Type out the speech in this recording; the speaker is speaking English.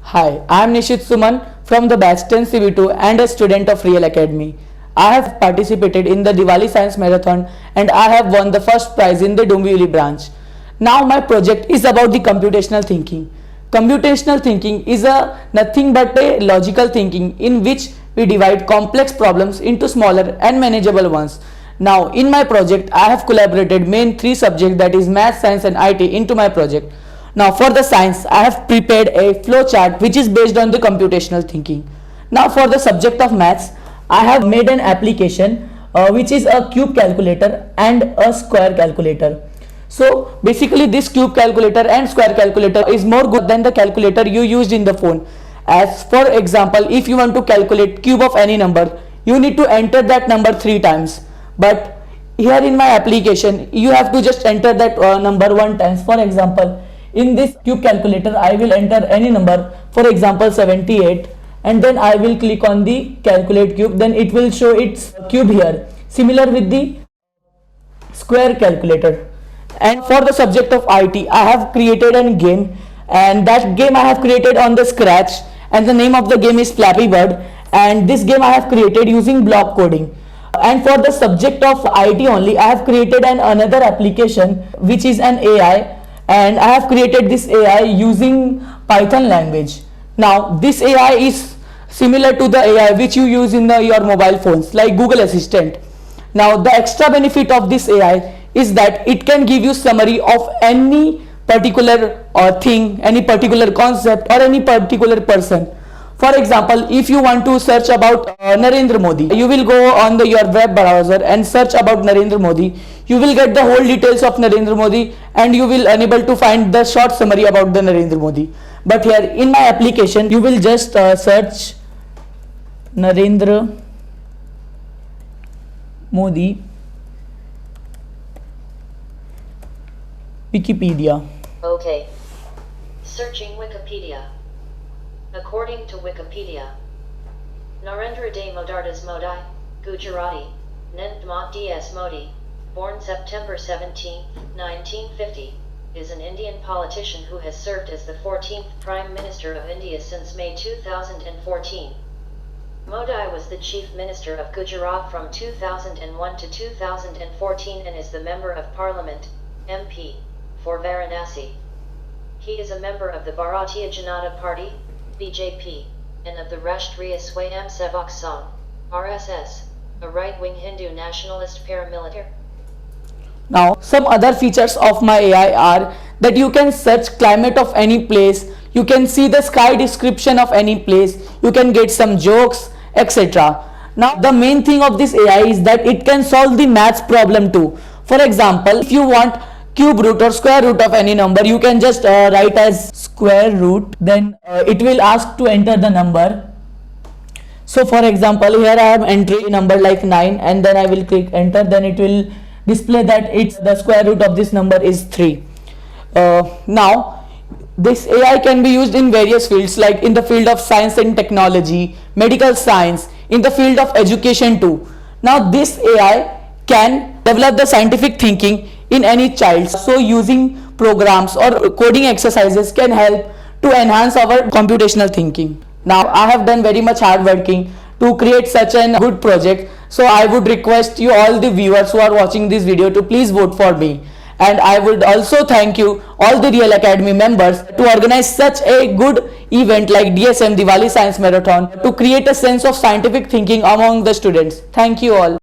Hi, I am Nishit Suman from the batch 10 CV2 and a student of Real Academy. I have participated in the Diwali Science Marathon and I have won the first prize in the Dombivli branch. Now my project is about the computational thinking. Computational thinking is nothing but a logical thinking in which we divide complex problems into smaller and manageable ones. Now in my project I have collaborated main three subjects, that is math, science and IT, into my project. Now for the science, I have prepared a flow chart which is based on the computational thinking. Now for the subject of maths, I have made an application which is a cube calculator and a square calculator. So basically this cube calculator and square calculator is more good than the calculator you used in the phone. As for example, if you want to calculate cube of any number, you need to enter that number 3 times. But here in my application, you have to just enter that number 1 times. For example, in this cube calculator I will enter any number, for example 78, and then I will click on the calculate cube, then it will show its cube here, similar with the square calculator. And for the subject of IT, I have created a game, and that game I have created on the scratch, and the name of the game is Flappy Bird, and this game I have created using block coding. And for the subject of IT only, I have created another application which is an AI, and I have created this AI using Python language. Now this AI is similar to the AI which you use in your mobile phones like Google Assistant. Now the extra benefit of this AI is that it can give you summary of any particular thing, any particular concept or any particular person. For example, if you want to search about Narendra Modi, you will go on your web browser and search about Narendra Modi. You will get the whole details of Narendra Modi and you will unable to find the short summary about the Narendra Modi. But here in my application, you will just search Narendra Modi Wikipedia. Okay. Searching Wikipedia. According to Wikipedia, Narendra Damodardas Modi, Gujarati, Narendra DS Modi, born September 17, 1950, is an Indian politician who has served as the 14th Prime Minister of India since May 2014. Modi was the Chief Minister of Gujarat from 2001 to 2014 and is the Member of Parliament, MP, for Varanasi. He is a member of the Bharatiya Janata Party, BJP, and of the Rashtriya Swayamsevak Sangh, RSS, a right-wing Hindu nationalist paramilitary. Now some other features of my AI are that you can search climate of any place, you can see the sky description of any place, you can get some jokes, etc. Now the main thing of this AI is that it can solve the maths problem too. For example, if you want cube root or square root of any number, you can just write as square root, then it will ask to enter the number. So for example, here I am entering number like 9 and then I will click enter, then it will display that it's the square root of this number is 3. Now this AI can be used in various fields, like in the field of science and technology, medical science, in the field of education too. Now this AI can develop the scientific thinking in any child. So using programs or coding exercises can help to enhance our computational thinking. Now I have done very much hard working to create such a good project. So I would request you, all the viewers who are watching this video, to please vote for me. And I would also thank you all the Real Academy members to organize such a good event like DSM Diwali Science Marathon to create a sense of scientific thinking among the students. Thank you all.